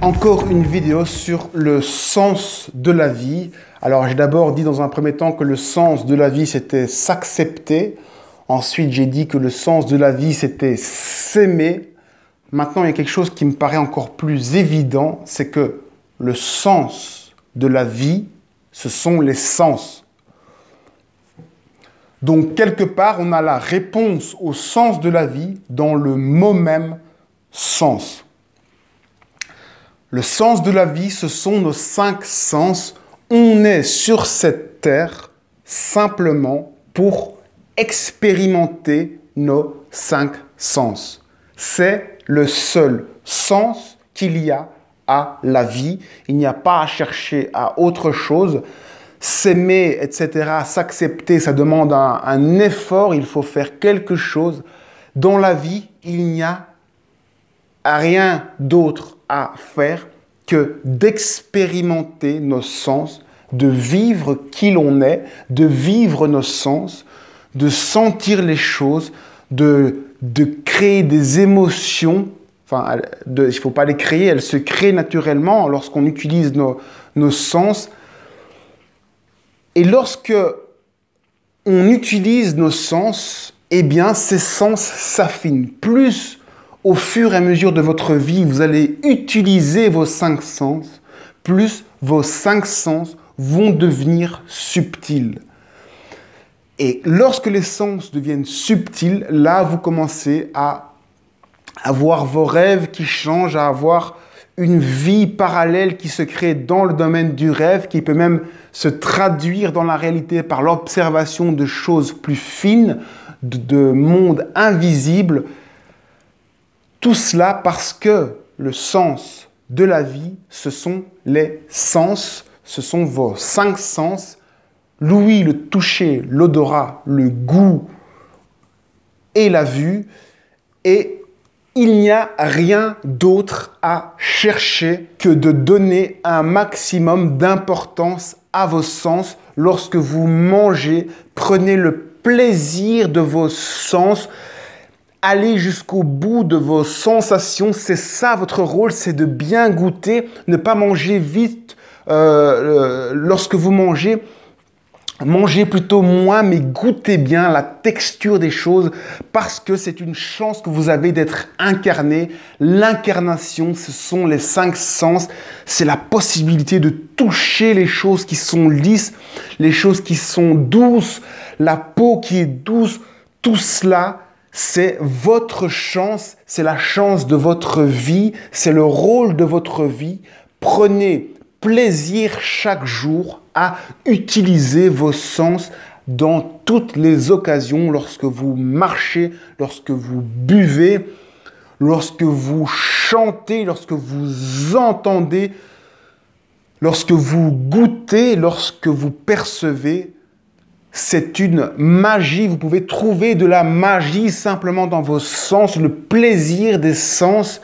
Encore une vidéo sur le sens de la vie. Alors, j'ai d'abord dit dans un premier temps que le sens de la vie, c'était s'accepter. Ensuite, j'ai dit que le sens de la vie, c'était s'aimer. Maintenant, il y a quelque chose qui me paraît encore plus évident, c'est que le sens de la vie, ce sont les sens. Donc, quelque part, on a la réponse au sens de la vie dans le mot même sens. Le sens de la vie, ce sont nos 5 sens. On est sur cette terre simplement pour expérimenter nos 5 sens. C'est le seul sens qu'il y a à la vie. Il n'y a pas à chercher à autre chose. S'aimer, etc., s'accepter, ça demande un effort. Il faut faire quelque chose. Dans la vie, il n'y a rien d'autre à faire que d'expérimenter nos sens, de vivre qui l'on est, de vivre nos sens, de sentir les choses, de créer des émotions. Enfin, il ne faut pas les créer, elles se créent naturellement lorsqu'on utilise nos sens. Et lorsque on utilise nos sens, eh bien, ces sens s'affinent. Plus au fur et à mesure de votre vie, vous allez utiliser vos 5 sens, plus vos 5 sens vont devenir subtils. Et lorsque les sens deviennent subtils, là, vous commencez à avoir vos rêves qui changent, à avoir une vie parallèle qui se crée dans le domaine du rêve, qui peut même se traduire dans la réalité par l'observation de choses plus fines, de mondes invisibles. Tout cela parce que le sens de la vie, ce sont les sens, ce sont vos 5 sens, l'ouïe, le toucher, l'odorat, le goût et la vue. Et il n'y a rien d'autre à chercher que de donner un maximum d'importance à vos sens. Lorsque vous mangez, prenez le plaisir de vos sens. Allez jusqu'au bout de vos sensations, c'est ça votre rôle, c'est de bien goûter, ne pas manger vite. Lorsque vous mangez, mangez plutôt moins, mais goûtez bien la texture des choses, parce que c'est une chance que vous avez d'être incarné. L'incarnation, ce sont les 5 sens, c'est la possibilité de toucher les choses qui sont lisses, les choses qui sont douces, la peau qui est douce, tout cela. C'est votre chance, c'est la chance de votre vie, c'est le rôle de votre vie. Prenez plaisir chaque jour à utiliser vos sens dans toutes les occasions, lorsque vous marchez, lorsque vous buvez, lorsque vous chantez, lorsque vous entendez, lorsque vous goûtez, lorsque vous percevez. C'est une magie, vous pouvez trouver de la magie simplement dans vos sens, le plaisir des sens.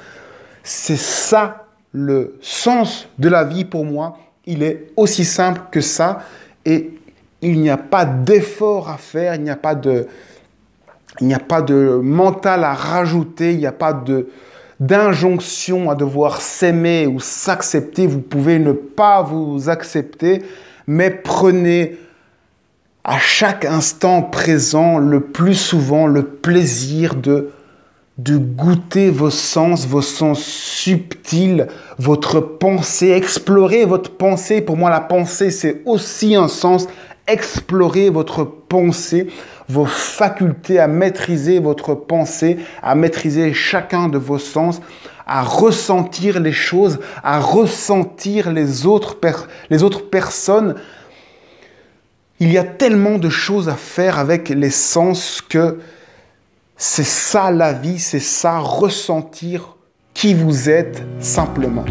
C'est ça le sens de la vie pour moi. Il est aussi simple que ça et il n'y a pas d'effort à faire, il n'y a pas de mental à rajouter, il n'y a pas d'injonction à devoir s'aimer ou s'accepter. Vous pouvez ne pas vous accepter, mais prenez à chaque instant présent, le plus souvent, le plaisir de goûter vos sens subtils, votre pensée, explorer votre pensée. Pour moi, la pensée, c'est aussi un sens. Explorer votre pensée, vos facultés à maîtriser votre pensée, à maîtriser chacun de vos sens, à ressentir les choses, à ressentir les autres personnes. Il y a tellement de choses à faire avec les sens que c'est ça la vie, c'est ça ressentir qui vous êtes simplement.